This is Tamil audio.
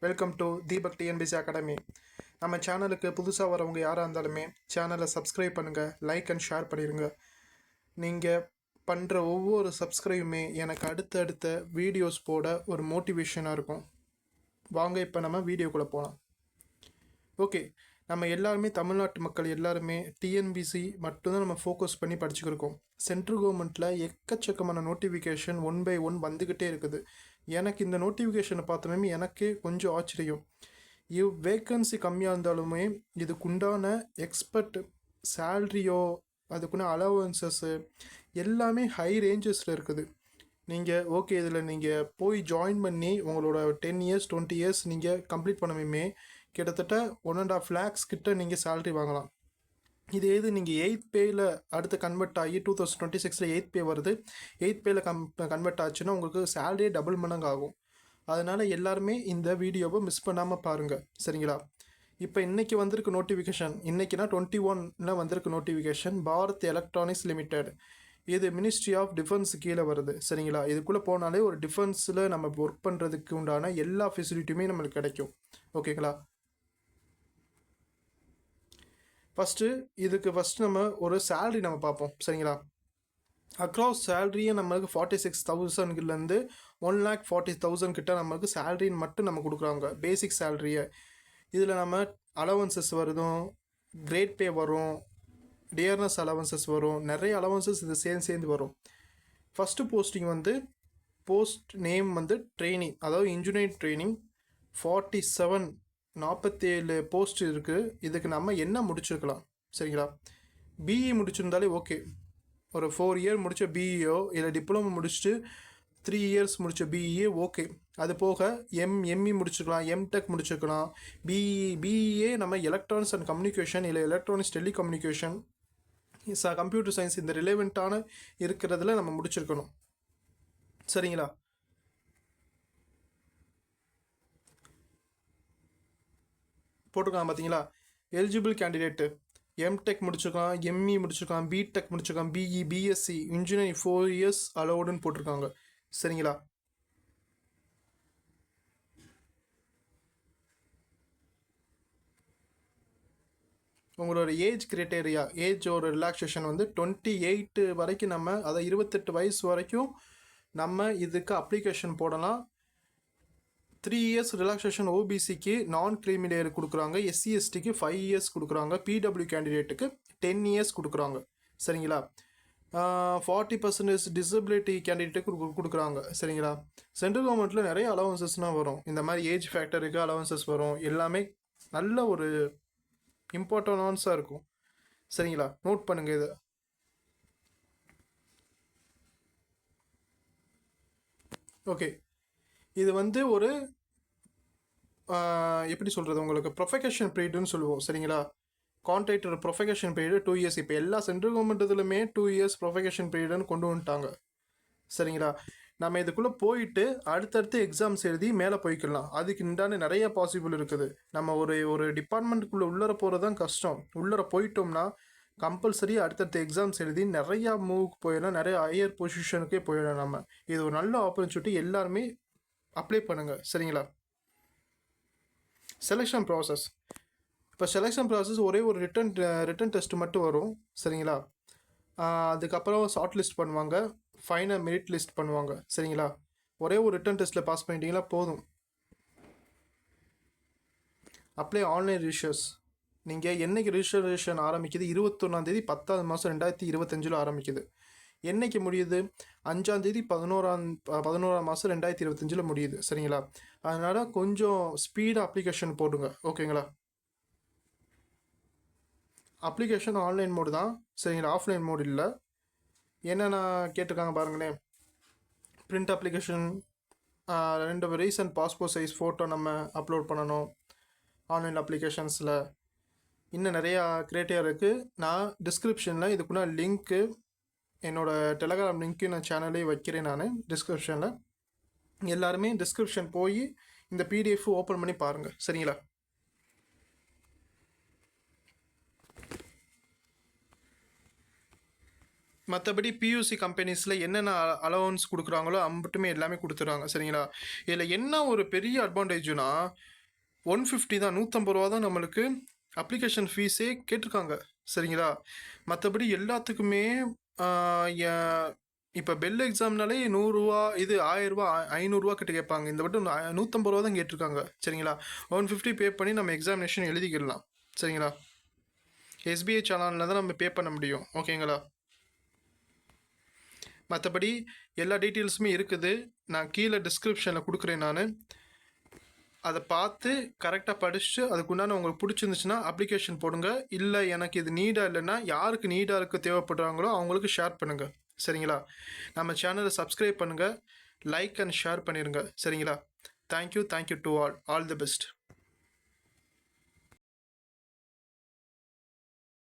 Welcome to Deepak TNPSC academy. நம்ம சேனலுக்கு புதுசாக வரவங்க யாராக இருந்தாலுமே சேனலை சப்ஸ்கிரைப் பண்ணுங்கள், லைக் அண்ட் ஷேர் பண்ணிடுங்க. நீங்கள் பண்ணுற ஒவ்வொரு சப்ஸ்கிரைபுமே எனக்கு அடுத்தடுத்த வீடியோஸ் போட ஒரு மோட்டிவேஷனாக இருக்கும். வாங்க இப்போ நம்ம வீடியோக்குள்ளே போகலாம். ஓகே, நம்ம எல்லாருமே தமிழ்நாட்டு மக்கள் எல்லாருமே டிஎன்பிசி மட்டும்தான் நம்ம ஃபோக்கஸ் பண்ணி படிச்சுக்கிருக்கோம். சென்ட்ரல் கவர்மெண்ட்டில் எக்கச்சக்கமான நோட்டிஃபிகேஷன் ஒன் பை ஒன் வந்துக்கிட்டே இருக்குது. எனக்கு இந்த நோட்டிஃபிகேஷனை பார்த்தோமே எனக்கே கொஞ்சம் ஆச்சரியம். வேக்கன்சி கம்மியாக இருந்தாலுமே இதுக்குண்டான எக்ஸ்பர்ட் சேல்ரியோ அதுக்குன்னு அலவன்சஸ்ஸு எல்லாமே ஹை ரேஞ்சஸில் இருக்குது. நீங்கள் ஓகே இதில் நீங்கள் போய் ஜாயின் பண்ணி உங்களோட 10 years 20 years நீங்கள் கம்ப்ளீட் பண்ணவே கிட்டத்தட்ட 1.5 lakhs கிட்ட நீங்கள் சேலரி வாங்கலாம். இது எது நீங்கள் 8th பேயில் அடுத்து கன்வெர்ட் ஆகி 2026 8th பே வருது. 8th பேயில் கன்வெர்ட் ஆச்சுன்னா உங்களுக்கு சேலரியே டபுள் மடங்கு ஆகும். அதனால் எல்லாருமே இந்த வீடியோவை மிஸ் பண்ணாமல் பாருங்கள், சரிங்களா? இப்போ இன்றைக்கி வந்திருக்கு நோட்டிஃபிகேஷன், இன்றைக்கினா 21 வந்திருக்கு நோட்டிஃபிகேஷன். பாரத் எலக்ட்ரானிக்ஸ் லிமிடெட், இது மினிஸ்ட்ரி ஆஃப் டிஃபென்ஸ் கீழே வருது, சரிங்களா? இதுக்குள்ளே போனாலே ஒரு டிஃபென்ஸில் நம்ம ஒர்க் பண்ணுறதுக்கு உண்டான எல்லா ஃபெசிலிட்டியுமே நம்மளுக்கு கிடைக்கும், ஓகேங்களா? இதுக்கு நம்ம ஒரு சேலரி நம்ம பார்ப்போம், சரிங்களா? அக்ராஸ் சேலரியை நம்மளுக்கு 46,000லேருந்து 1,40,000 கிட்ட நம்மளுக்கு சேலரின்னு மட்டும் நம்ம கொடுக்குறாங்க, பேசிக் சேலரியை. இதில் நம்ம அலவன்சஸ் வருதும், கிரேட் பே வரும், டியர்னஸ் அலவன்சஸ் வரும், நிறைய அலவன்சஸ் இது சேர்ந்து வரும். First posting post name training, அதாவது இன்ஜினியரிங் ட்ரைனிங் 47 போஸ்ட் இருக்குது. இதுக்கு நம்ம என்ன முடிச்சிருக்கலாம், சரிங்களா? பிஇ முடிச்சிருந்தாலே ஓகே. ஒரு 4 year முடித்த பிஇஓ இல்லை டிப்ளமோ முடிச்சுட்டு 3 years முடித்த பிஇஏ ஓகே. அது போக எம்இ முடிச்சிருக்கலாம், எம்டெக் முடிச்சிருக்கலாம். பிஇஏ நம்ம எலக்ட்ரானிக்ஸ் அண்ட் கம்யூனிகேஷன் இல்லை எலக்ட்ரானிக்ஸ் டெலிகம்யூனிகேஷன் கம்ப்யூட்டர் சயின்ஸ் இந்த ரிலேவெண்ட்டான இருக்கிறதுல நம்ம முடிச்சிருக்கணும், சரிங்களா? போட்டிருக்காங்க பார்த்தீங்களா? எலிஜிபிள் கேண்டிடேட்டு எம்டெக் முடிச்சிருக்கான், எம்இ முடிச்சிருக்கான், பிடெக் முடிச்சிருக்கான், பிஇ பிஎஸ்சி இன்ஜினியரிங் 4 years அலோடுன்னு போட்டிருக்காங்க, சரிங்களா? உங்களோட ஏஜ் கிரைட்டேரியா, ஏஜோட ரிலாக்ஸேஷன் 28 வரைக்கும் நம்ம, அதை 28 வயசு வரைக்கும் நம்ம இதுக்கு அப்ளிகேஷன் போடலாம். 3 years ரிலாக்ஸேஷன் ஓபிசிக்கு நான் கிரீமி லேயர் கொடுக்குறாங்க, எஸ்சி எஸ்டிக்கு 5 years கொடுக்குறாங்க, பிடபிள்யூ கேண்டிடேட்டுக்கு 10 years கொடுக்குறாங்க, சரிங்களா? 40% டிசபிலிட்டி கேண்டிடேட்டுக்கு கொடுக்குறாங்க, சரிங்களா? சென்ட்ரல் கவர்மெண்ட்டில் நிறைய அலவன்சஸ்னால் வரும், இந்த மாதிரி ஏஜ் ஃபேக்டருக்கு அலவன்சஸ் வரும், எல்லாமே நல்ல ஒரு இம்பார்ட்டன்ஸாக இருக்கும், சரிங்களா? நோட் பண்ணுங்கள் இதை. ஓகே, இது ஒரு எப்படி சொல்கிறது, உங்களுக்கு ப்ரொஃபகேஷன் பீரியடுன்னு சொல்லுவோம், சரிங்களா? Contractor probation period 2 years. இப்போ எல்லா சென்ட்ரல் கவர்மெண்ட் இதுலையுமே 2 years ப்ரொஃபகேஷன் பீரியடுன்னு கொண்டு வந்துட்டாங்க, சரிங்களா? நம்ம இதுக்குள்ளே போயிட்டு அடுத்தடுத்து எக்ஸாம்ஸ் எழுதி மேலே போய்க்கலாம். அதுக்கு உண்டான நிறைய பாசிபிள் இருக்குது. நம்ம ஒரு டிபார்ட்மெண்ட்டுக்குள்ளே உள்ளர போகிறது தான் கஷ்டம். உள்ளர போயிட்டோம்னா கம்பல்சரி அடுத்தடுத்த எக்ஸாம்ஸ் எழுதி நிறையா மூவுக்கு போயிடலாம், நிறைய ஹையர் பொசிஷனுக்கே போயிடலாம். நம்ம இது ஒரு நல்ல ஆப்பர்ச்சுனிட்டி, எல்லாருமே அப்ளை பண்ணுங்கள், சரிங்களா? செலெக்ஷன் ப்ராசஸ், இப்போ செலெக்ஷன் ப்ராசஸ் ஒரே ஒரு ரிட்டன் டெஸ்ட் மட்டும் வரும், சரிங்களா? அதுக்கப்புறம் ஷார்ட் லிஸ்ட் பண்ணுவாங்க, ஃபைனல் மெரிட் லிஸ்ட் பண்ணுவாங்க, சரிங்களா? ஒரே ஒரு ரிட்டன் டெஸ்ட்டில் பாஸ் பண்ணிட்டீங்களா போதும். Apply online registers. நீங்கள் என்றைக்கு ரிஜிஸ்ட்ரேஷன் ஆரம்பிக்குது? 21 10th மாதம் 2025 ஆரம்பிக்குது. என்றைக்கு முடியுது? 5 11 மாதம் 2025 முடியுது, சரிங்களா? அதனால் கொஞ்சம் ஸ்பீடாக அப்ளிகேஷன் போடுங்க, ஓகேங்களா? அப்ளிகேஷன் ஆன்லைன் மோடு தான், சரிங்களா? ஆஃப்லைன் மோடு இல்லை. என்னென்ன கேட்டிருக்காங்க பாருங்களேன். Print application, 2 recent passport size photo நம்ம அப்லோட் பண்ணணும் ஆன்லைன் அப்ளிகேஷன்ஸில். இன்னும் நிறையா கிரைட்டீரியா இருக்குது. நான் டிஸ்கிரிப்ஷனில் இதுக்குள்ள லிங்க்கு, என்னோடய டெலகிராம் லிங்க்கு நான் சேனலே வைக்கிறேன். நான் டிஸ்கிரிப்ஷனில் எல்லாருமே டிஸ்கிரிப்ஷன் போய் இந்த பிடிஎஃப் ஓப்பன் பண்ணி பாருங்கள், சரிங்களா? மற்றபடி பியூசி கம்பெனிஸில் என்னென்ன அலவன்ஸ் கொடுக்குறாங்களோ மட்டுமே எல்லாமே கொடுத்துட்றாங்க சரிங்களா. இதில் என்ன ஒரு பெரிய அட்வான்டேஜ்னா 150 தான், 150 ரூபா தான் நம்மளுக்கு அப்ளிகேஷன் ஃபீஸே கேட்டிருக்காங்க சரிங்களா. மற்றபடி எல்லாத்துக்குமே இப்போ பெல் எக்ஸாம்னாலே 100 ரூபா, இது 1000 ரூபா 500 ரூபா கிட்ட கேட்பாங்க. இந்த மட்டும் 150 ரூபா தான் கேட்டிருக்காங்க சரிங்களா. 150 பே பண்ணி நம்ம எக்ஸாமினேஷன் எழுதிக்கிடலாம் சரிங்களா. எஸ்பிஐ சேனலில் தான் நம்ம பே பண்ண முடியும் ஓகேங்களா. மற்றபடி எல்லா டீட்டெயில்ஸுமே இருக்குது, நான் கீழே டிஸ்கிரிப்ஷனில் கொடுக்குறேன். நான் அதை பார்த்து கரெக்டாக படிச்சுட்டு அதுக்குண்டான உங்களுக்கு பிடிச்சிருந்துச்சுன்னா அப்ளிகேஷன் போடுங்க. இல்லை எனக்கு இது நீடாக இல்லைன்னா யாருக்கு நீடாக இருக்க தேவைப்படுறாங்களோ அவங்களுக்கு ஷேர் பண்ணுங்கள் சரிங்களா. நம்ம சேனலை சப்ஸ்கிரைப் பண்ணுங்கள், லைக் அண்ட் ஷேர் பண்ணிடுங்க சரிங்களா. Thank you to all the best.